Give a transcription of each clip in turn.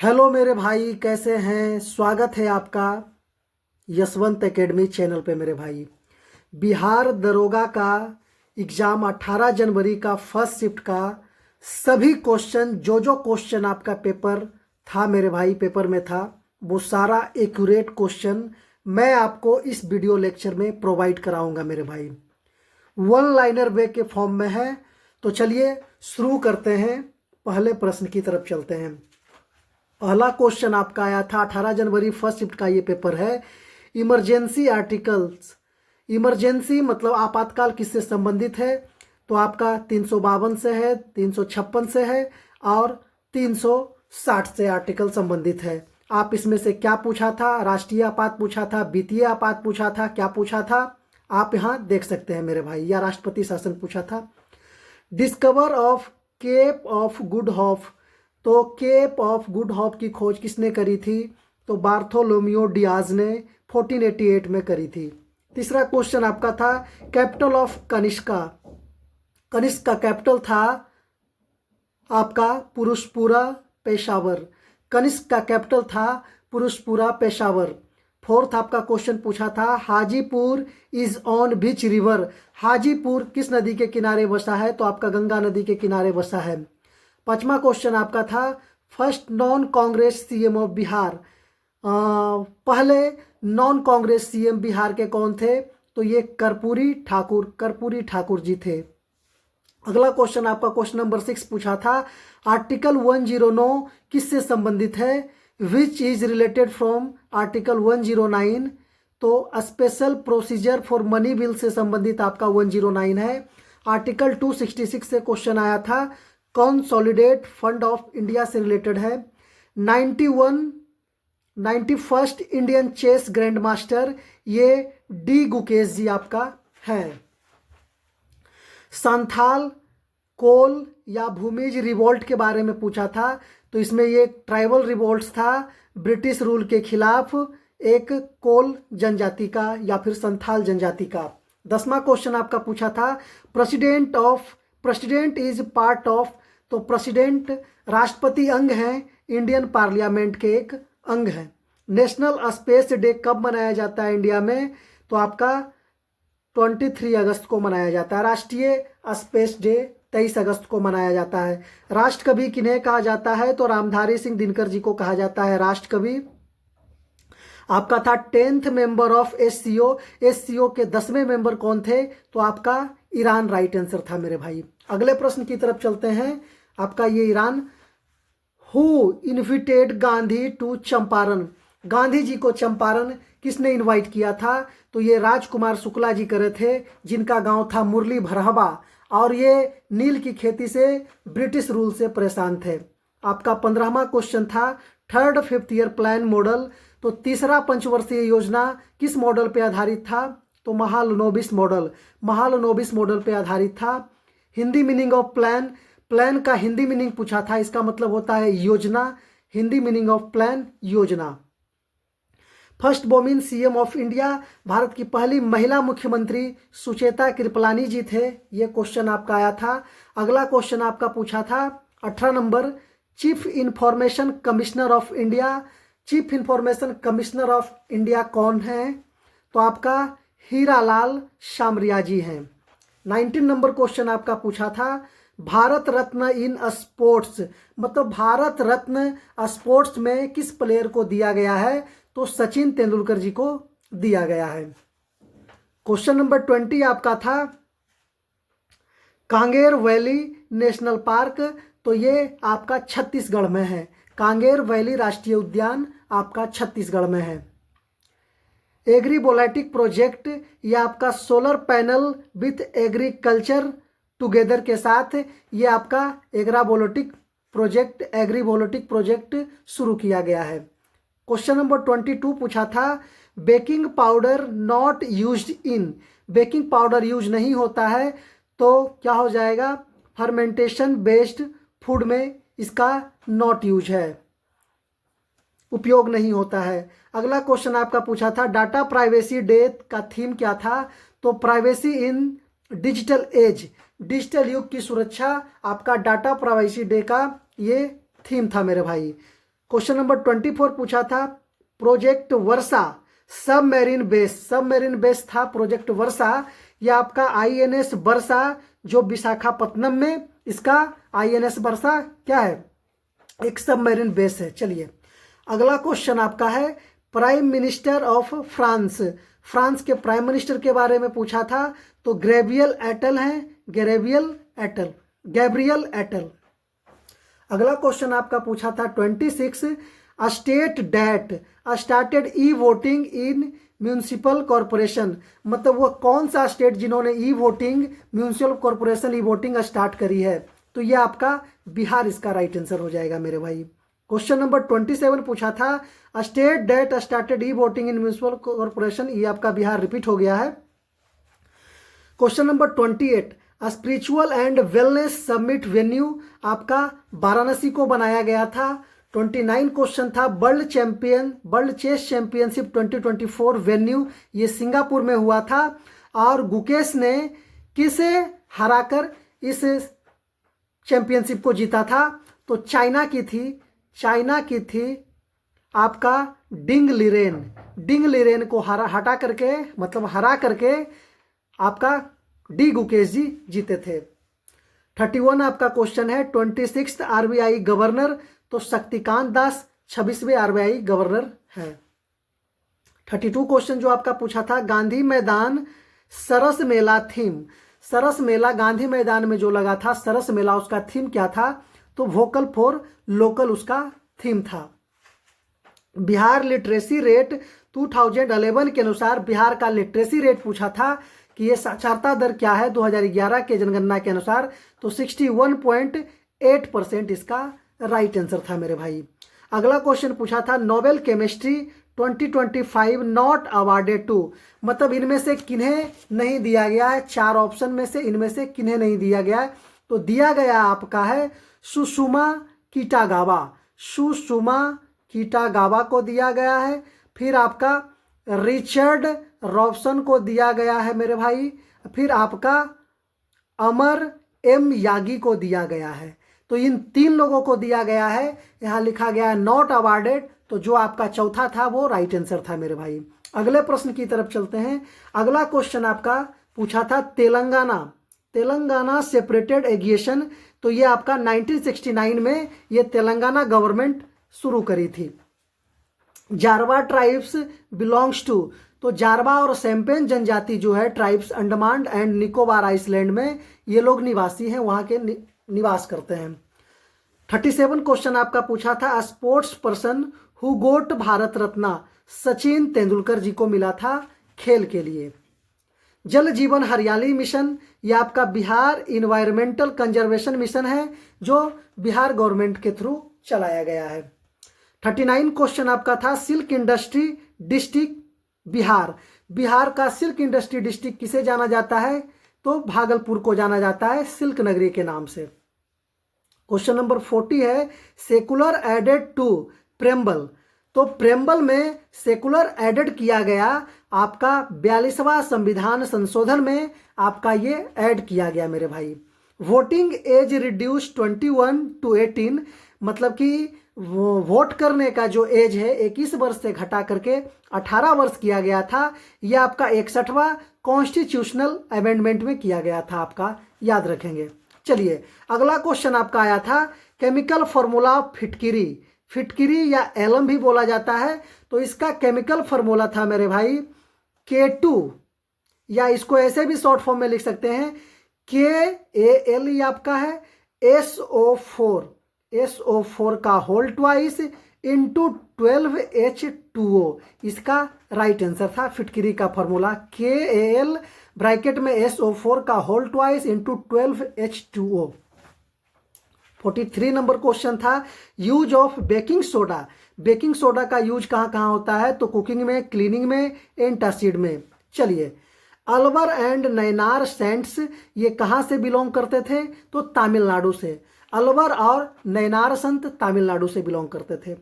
Hello मेरे भाई, कैसे हैं? स्वागत है आपका यशवंत एकेडमी चैनल पे मेरे भाई। बिहार दरोगा का एग्ज़ाम 18 जनवरी का फर्स्ट शिफ्ट का सभी क्वेश्चन, जो क्वेश्चन आपका पेपर था मेरे भाई, पेपर में था, वो सारा एक्यूरेट क्वेश्चन मैं आपको इस वीडियो लेक्चर में प्रोवाइड कराऊंगा मेरे भाई। वन लाइनर वे के फॉर्म में है। तो चलिए शुरू करते हैं, पहले प्रश्न की तरफ चलते हैं। पहला क्वेश्चन आपका आया था 18 जनवरी फर्स्ट शिफ्ट का, ये पेपर है। इमरजेंसी आर्टिकल्स, इमरजेंसी मतलब आपातकाल किससे संबंधित है? तो आपका 352 से है, 356 से है और 360 से आर्टिकल संबंधित है। आप इसमें से क्या पूछा था? राष्ट्रीय आपात पूछा था, वित्तीय आपात पूछा था, क्या पूछा था आप यहाँ देख सकते हैं मेरे भाई, या राष्ट्रपति शासन पूछा था। Discover of Cape of Good Hope, तो केप ऑफ गुड होप की खोज किसने करी थी? तो बार्थोलोमियो डियाज ने 1488 में करी थी। तीसरा क्वेश्चन आपका था कैपिटल ऑफ कनिष्का, कनिष्क का कैपिटल था आपका पुरुषपुरा पेशावर, कनिष्क का कैपिटल था पुरुषपुरा पेशावर। फोर्थ आपका क्वेश्चन पूछा था Hajipur is on which river, Hajipur किस नदी के किनारे बसा है? तो आपका गंगा नदी के किनारे बसा है। पांचवा क्वेश्चन आपका था first non Congress CM of Bihar, पहले नॉन कांग्रेस सीएम बिहार के कौन थे? तो ये कर्पूरी ठाकुर, कर्पूरी ठाकुर जी थे। अगला क्वेश्चन आपका क्वेश्चन नंबर 6 पूछा था आर्टिकल 109 किससे संबंधित है? Which is related from article 109, तो special procedure for money bill से संबंधित आपका 109 है। आर्टिकल 266 से क्वेश्चन आया था कंसोलिडेट फंड ऑफ इंडिया से रिलेटेड है। 91 इंडियन चेस ग्रैंड मास्टर ये डी गुकेश जी आपका है। संथाल कोल या भूमिज रिवोल्ट के बारे में पूछा था, तो इसमें ये ट्राइबल रिवोल्ट था ब्रिटिश रूल के खिलाफ, एक कोल जनजाति का या फिर संथाल जनजाति का। 10वां क्वेश्चन आपका पूछा था प्रेसिडेंट इज पार्ट ऑफ, तो प्रेसिडेंट राष्ट्रपति अंग है, इंडियन पार्लियामेंट के एक अंग है। नेशनल स्पेस डे कब मनाया जाता है इंडिया में? तो आपका 23 अगस्त को मनाया जाता है। राष्ट्रीय स्पेस डे 23 अगस्त को मनाया जाता है। राष्ट्र कवि किन्हें कहा जाता है? तो रामधारी सिंह दिनकर जी को कहा जाता है राष्ट्र कवि। आपका था 10th member of SCO, SCO के 10वें मेंबर कौन थे? तो आपका ईरान राइट आंसर था मेरे भाई। अगले प्रश्न की तरफ चलते हैं। आपका ये ईरान, who invited Gandhi to Champaran, Gandhi ji को चंपारण किसने इनवाइट किया था? तो ये राजकुमार शुक्ला जी करे थे, जिनका गांव था मुरली भरहबा, और ये नील की खेती से ब्रिटिश रूल से परेशान थे। आपका 15वां क्वेश्चन था third fifth year plan model, तो तीसरा पंचवर्षीय योजना किस मॉडल पे आधारित था? तो महालनोबिस मॉडल, महालनोबिस मॉडल पे आधारित था। Hindi meaning of plan, plan का हिंदी मीनिंग पूछा था, इसका मतलब होता है योजना, हिंदी मीनिंग ऑफ प्लान योजना। First women CM of India, Bharat की पहली महिला मुख्यमंत्री सुचेता कृपलानी जी थे, ये क्वेश्चन आपका आया था। अगला क्वेश्चन आपका पूछा था 18 number chief information commissioner of India, chief information commissioner of India कौन है? तो आपका हीरालाल शामरिया जी हैं। 19 नंबर क्वेश्चन आपका पूछा था भारत रत्न इन स्पोर्ट्स, मतलब भारत रत्न स्पोर्ट्स में किस प्लेयर को दिया गया है? तो सचिन तेंदुलकर जी को दिया गया है। क्वेश्चन नंबर 20 आपका था कांगेर वैली नेशनल पार्क, तो ये आपका छत्तीसगढ़ में है। कांगेर वैली राष्ट्रीय उद्यान आपका छत्तीसगढ़ में है। एग्रीवोल्टिक प्रोजेक्ट, ये आपका solar panel with agriculture together के साथ ये आपका एग्रीवोल्टिक प्रोजेक्ट शुरू किया गया है। क्वेश्चन नंबर 22 पूछा था baking powder not used in, baking powder use नहीं होता है, तो क्या हो जाएगा? फर्मेंटेशन बेस्ड फूड में इसका नॉट यूज है, उपयोग नहीं होता है। अगला क्वेश्चन आपका पूछा था डाटा प्राइवेसी डे का थीम क्या था? तो privacy in digital age, digital युग की सुरक्षा आपका डाटा प्राइवेसी डे का ये थीम था मेरे भाई। क्वेश्चन नंबर 24 पूछा था प्रोजेक्ट वर्षा सबमरीन बेस था प्रोजेक्ट वर्षा। यह आपका INS वर्षा जो विशाखापत्तनम में, इसका INS वर्षा क्या है, एक सबमरीन बेस है। चलिए अगला क्वेश्चन आपका है प्राइम मिनिस्टर ऑफ फ्रांस के प्राइम मिनिस्टर के बारे में पूछा था, तो गैब्रियल एटल। अगला क्वेश्चन आपका पूछा था 26 state that started e voting in municipal corporation, मतलब वो कौन सा स्टेट जिन्होंने e voting municipal corporation e voting start करी है, तो ये आपका बिहार इसका राइट आंसर हो जाएगा मेरे भाई। क्वेश्चन नंबर 27 पूछा था state that started e voting in municipal corporation, ये आपका बिहार रिपीट हो गया है। Question number 28 spiritual and wellness summit venue आपका वाराणसी को बनाया गया था। 29 क्वेश्चन था वर्ल्ड चेस चैंपियनशिप 2024 वेन्यू, ये सिंगापुर में हुआ था और गुकेश ने किसे हराकर इस चैंपियनशिप को जीता था, तो चाइना की थी आपका डिंग लिरेन को हरा करके आपका डी गुकेश जी जीते थे। 31 आपका क्वेश्चन है 26 RBI गवर्नर, तो शक्तिकांत दास 26वें RBI गवर्नर है। 32 क्वेश्चन जो आपका पूछा था गांधी मैदान सरस मेला गांधी मैदान में जो लगा था सरस मेला, उसका थीम क्या था, तो वोकल फॉर लोकल उसका थीम था। बिहार लिटरेसी रेट 2011 के अनुसार बिहार का लिटरेसी रेट पूछा था कि ये साक्षरता दर क्या है 2011 के जनगणना के अनुसार, तो 61.8% इसका राइट आंसर था मेरे भाई। अगला क्वेश्चन पूछा था Nobel chemistry 2025 not awarded to, मतलब इनमें से किन्हें नहीं दिया गया है, 4 ऑप्शन में से इनमें से किन्हें नहीं दिया गया है, तो दिया गया आपका है सुषुमा कीटागावा को दिया गया है, फिर आपका रिचर्ड रॉबसन को दिया गया है मेरे भाई, फिर आपका अमर M यागी को दिया गया है। तो इन 3 लोगों को दिया गया है, यहाँ लिखा गया है नॉट अवार्डेड, तो जो आपका चौथा था वो राइट आंसर था मेरे भाई। अगले प्रश्न की तरफ चलते हैं। अगला क्वेश्चन आपका पूछा था तेलंगाना सेपरेटेड एविएशन, तो ये आपका 1969 में ये तेलंगाना गवर्नमेंट शुरू करी थी। जारवा ट्राइब्स बिलोंग्स टू, तो जारवा और सेम्पेन जनजाति जो है tribes Andaman and Nicobar island में ये लोग निवासी हैं, वहाँ के निवास करते हैं। 37 क्वेश्चन आपका पूछा था sports person who got Bharat Ratna, Sachin Tendulkar ji को मिला था खेल के लिए। जल जीवन हरियाली मिशन, ये आपका बिहार इन्वायरमेंटल कंजर्वेशन मिशन है जो बिहार गवर्नमेंट के थ्रू चलाया गया है। 39 क्वेश्चन आपका था सिल्क इंडस्ट्री डिस्ट्रिक्ट बिहार का सिल्क इंडस्ट्री डिस्ट्रिक्ट किसे जाना जाता है, तो भागलपुर को जाना जाता है सिल्क नगरी के नाम से। क्वेश्चन नंबर 40 है सेकुलर एडेड टू प्रेम्बल, तो प्रेम्बल में सेकुलर एडेड किया गया आपका 42वां संविधान संशोधन में आपका ये ऐड किया गया मेरे भाई। वोटिंग एज रिड्यूस 21 to 18, मतलब कि वोट करने का जो एज है 21 वर्ष से घटा करके 18 वर्ष किया गया था। यह आपका 61वां कॉन्स्टिट्यूशनल अमेंडमेंट में किया गया था, आपका याद रखेंगे। चलिए अगला क्वेश्चन आपका आया था केमिकल फॉर्मूला फिटकिरी या एलम भी बोला जाता है, तो इसका केमिकल फॉर्मूला था मेरे भाई K2, या इसको ऐसे भी शॉर्ट फॉर्म में लिख सकते हैं KAL, ये आपका है SO4 का होल ट्वाइस इंटू 12H2O, इसका राइट आंसर था फिटकिरी का फॉर्मूला KAL ब्रैकेट में SO4 का होल ट्वाइस इंटू 12H2O। 43 नंबर क्वेश्चन था यूज ऑफ बेकिंग सोडा का यूज कहाँ कहाँ होता है, तो कुकिंग में, क्लीनिंग में, एंटासिड में। चलिए अलवर एंड नैनार सेंट्स ये कहाँ से बिलोंग करते थे, तो तमिलनाडु से। अलवर और नैनार संत तमिलनाडु से बिलोंग करते थे।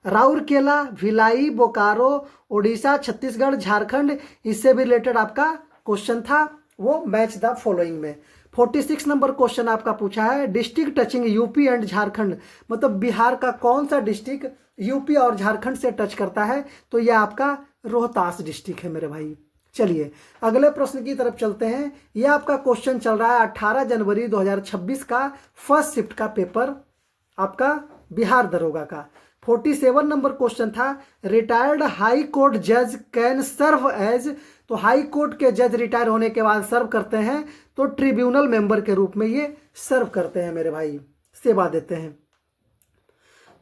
राउरकेला, भिलाई, बोकारो, ओडिशा, छत्तीसगढ़, झारखंड, इससे भी रिलेटेड आपका क्वेश्चन था, वो मैच द फॉलोइंग में। 46 नंबर क्वेश्चन आपका पूछा है, district touching UP and Jharkhand, मतलब बिहार का कौन सा डिस्ट्रिक्ट यूपी और झारखंड से टच करता है, तो यह आपका रोहतास डिस्ट्रिक्ट है मेरे भाई। चलिए अगले प्रश्न की तरफ चलते हैं। यह आपका क्वेश्चन चल रहा है 18 जनवरी 2026 का फर्स्ट शिफ्ट का पेपर, आपका बिहार दरोगा का। 47 नंबर क्वेश्चन था, रिटायर्ड हाई कोर्ट जज कैन सर्व एज, तो हाई कोर्ट के जज रिटायर होने के बाद सर्व करते हैं तो ट्रिब्यूनल मेंबर के रूप में ये सर्व करते हैं मेरे भाई, सेवा देते हैं।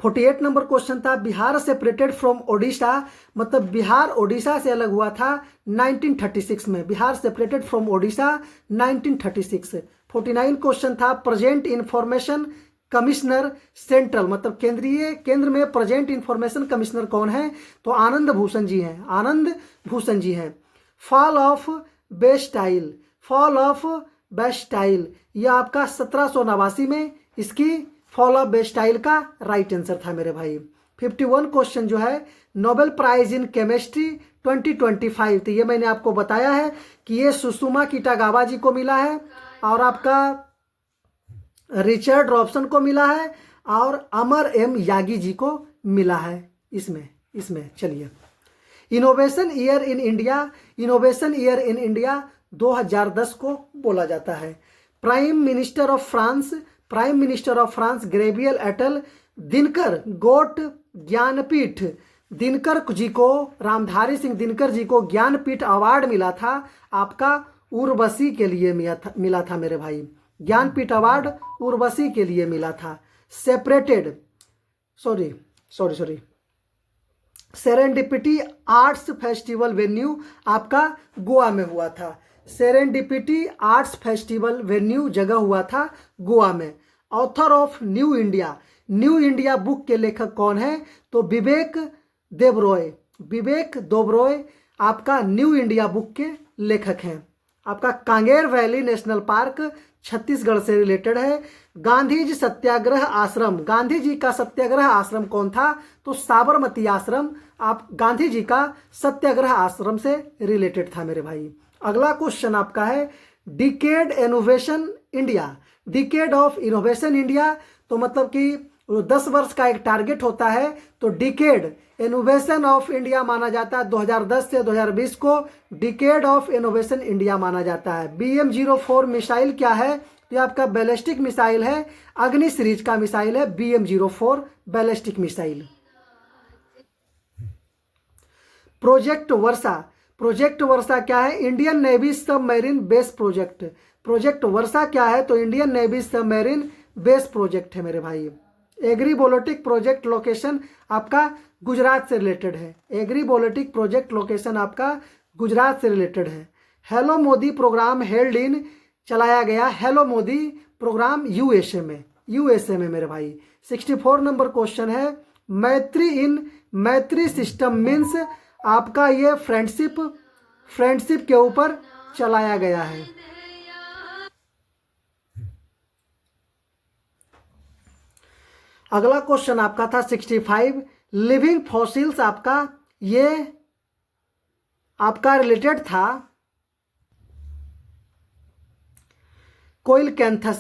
48 नंबर क्वेश्चन था, बिहार सेपरेटेड फ्रॉम ओडिशा, मतलब बिहार ओडिशा से अलग हुआ था 1936 में, Bihar separated from Odisha 1936। 49 question था, प्रेजेंट इंफॉर्मेशन कमिश्नर सेंट्रल, मतलब केंद्र में प्रेजेंट इंफॉर्मेशन कमिश्नर कौन है, तो आनंद भूषण जी हैं, आनंद भूषण जी हैं। Fall of Bastille, fall of Bastille, यह आपका 1789 में इसकी फॉल ऑफ बेस्टाइल का राइट आंसर था मेरे भाई। 51 क्वेश्चन जो है, नोबेल प्राइज इन केमिस्ट्री 2025, तो ये मैंने आपको बताया है कि ये सुषुमा किटागावा जी को मिला है और आपका रिचर्ड रॉबसन को मिला है और अमर एम यागी जी को मिला है इसमें चलिए, innovation year in India, innovation year in India 2010 को बोला जाता है। Prime minister of France Gabriel Attal Dinkar got Jnanpith, Dinkar ji को, रामधारी सिंह दिनकर जी को ज्ञानपीठ अवार्ड मिला था आपका उर्वशी के लिए मिला था मेरे भाई, ज्ञानपीठ अवार्ड उर्वशी के लिए मिला था। सेरेंडिपिटी आर्ट्स फेस्टिवल वेन्यू आपका गोवा में हुआ था, सेरेंडिपिटी आर्ट्स फेस्टिवल वेन्यू जगह हुआ था गोवा में। Author of new India book के लेखक कौन है, तो विवेक देबरॉय आपका न्यू इंडिया बुक के लेखक हैं। आपका Kanger valley national park Chhattisgarh से रिलेटेड है। गांधी जी सत्याग्रह आश्रम, गांधी जी का सत्याग्रह आश्रम कौन था, तो साबरमती आश्रम आप गांधी जी का सत्याग्रह आश्रम से रिलेटेड था मेरे भाई। अगला क्वेश्चन आपका है, decade innovation India, decade of innovation India, तो मतलब कि 10 वर्ष का एक टारगेट होता है, तो डिकेड इनोवेशन ऑफ इंडिया माना जाता है 2010 से 2020 को डिकेड ऑफ इनोवेशन इंडिया माना जाता है। BM-04 मिसाइल क्या है, तो आपका बैलिस्टिक मिसाइल है, अग्नि सीरीज का मिसाइल है BM-04 ballistic missile. Project Varsha क्या है, Indian navy submarine base project, project Varsha क्या है, तो Indian navy submarine base project है मेरे भाई। एग्रीबोलेटिक प्रोजेक्ट लोकेशन आपका गुजरात से रिलेटेड है, एग्रीबोलेटिक प्रोजेक्ट लोकेशन आपका गुजरात से रिलेटेड है। Hello Modi programme held in, चलाया गया हेलो मोदी प्रोग्राम यूएसए में मेरे भाई। 64 नंबर क्वेश्चन है, मैत्री सिस्टम मीन्स आपका ये फ्रेंडशिप के ऊपर चलाया गया है। अगला क्वेश्चन आपका था 65, लिविंग फॉसिल्स आपका ये आपका रिलेटेड था कोयल कैंथा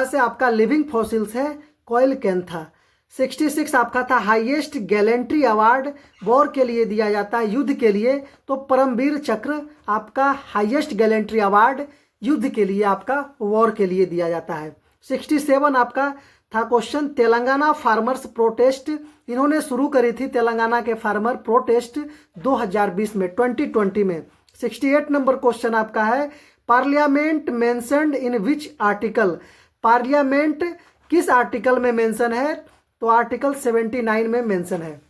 से आपका लिविंग फॉसिल्स है कोयल कैंथा। 66 आपका था, हाईएस्ट गैलेंट्री अवार्ड वॉर के लिए दिया जाता है, युद्ध के लिए, तो परमवीर चक्र आपका हाईएस्ट गैलेंट्री अवार्ड युद्ध के लिए आपका वॉर के लिए दिया जाता है। 67 आपका था क्वेश्चन, तेलंगाना फार्मर्स प्रोटेस्ट, इन्होंने शुरू करी थी तेलंगाना के फार्मर प्रोटेस्ट 2020 में। 68 नंबर क्वेश्चन आपका है, parliament mentioned in which article, parliament किस आर्टिकल में मेंशन है, तो आर्टिकल 79 में मेंशन है।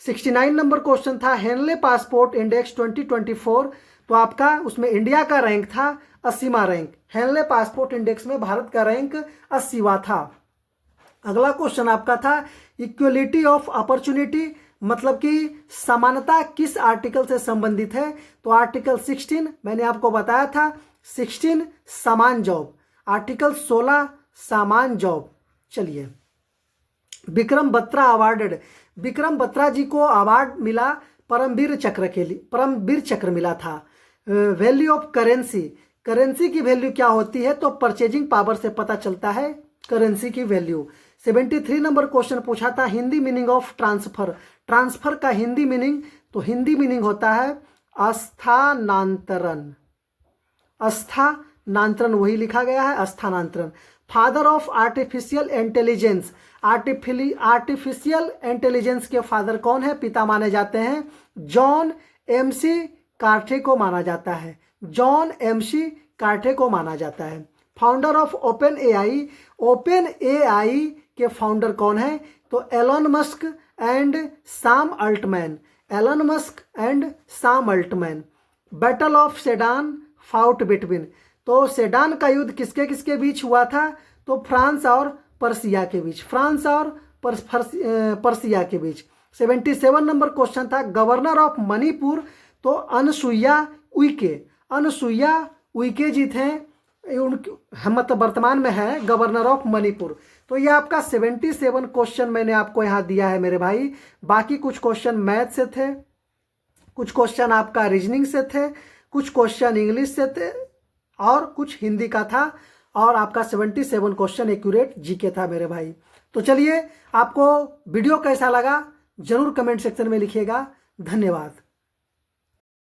69 नंबर क्वेश्चन था, हेनले पासपोर्ट इंडेक्स 2024, तो आपका उसमें इंडिया का रैंक था 80वां रैंक, हेनले पासपोर्ट इंडेक्स में भारत का रैंक 80वां था। अगला क्वेश्चन आपका था, इक्वलिटी ऑफ अपॉर्चुनिटी, मतलब कि समानता किस आर्टिकल से संबंधित है, तो आर्टिकल 16 मैंने आपको बताया था, 16 समान जॉब, आर्टिकल 16 समान जॉब। चलिए, विक्रम बत्रा अवार्डेड, विक्रम बत्रा जी को अवार्ड मिला परमवीर चक्र के लिए, परमवीर चक्र मिला था। वैल्यू ऑफ करेंसी, करेंसी की वैल्यू क्या होती है, तो परचेजिंग पावर से पता चलता है करेंसी की वैल्यू। 73 नंबर क्वेश्चन पूछा था Hindi meaning of transfer. Transfer का हिंदी मीनिंग, तो हिंदी मीनिंग होता है स्थानांतरण। स्थानांतरण वही लिखा गया है, स्थानांतरण। Father of artificial intelligence, artificial intelligence के फादर कौन है, पिता माने जाते हैं जॉन एमसी कार्टे को माना जाता है। जॉन एमसी कार्टे को माना जाता है। Founder of OpenAI, OpenAI के फाउंडर कौन है, तो Elon Musk and Sam Altman. Elon Musk and Sam Altman. Battle of Sedan fought between, तो सेडान का युद्ध किसके किसके बीच हुआ था, तो फ्रांस और पर्सिया के बीच। फ्रांस और पर्सिया के बीच। 77 नंबर क्वेश्चन था गवर्नर ऑफ मणिपुर, तो अनसुईया उइके। अनसुईया उइके जी थे, मतलब वर्तमान में है गवर्नर ऑफ मणिपुर। तो ये आपका 77 क्वेश्चन मैंने आपको यहाँ दिया है मेरे भाई। बाकी कुछ क्वेश्चन मैथ से थे, कुछ क्वेश्चन आपका रीजनिंग से थे, कुछ क्वेश्चन इंग्लिश से थे और कुछ हिंदी का था, और आपका 77 क्वेश्चन एक्यूरेट जीके था मेरे भाई। तो चलिए, आपको वीडियो कैसा लगा जरूर कमेंट सेक्शन में लिखिएगा। धन्यवाद।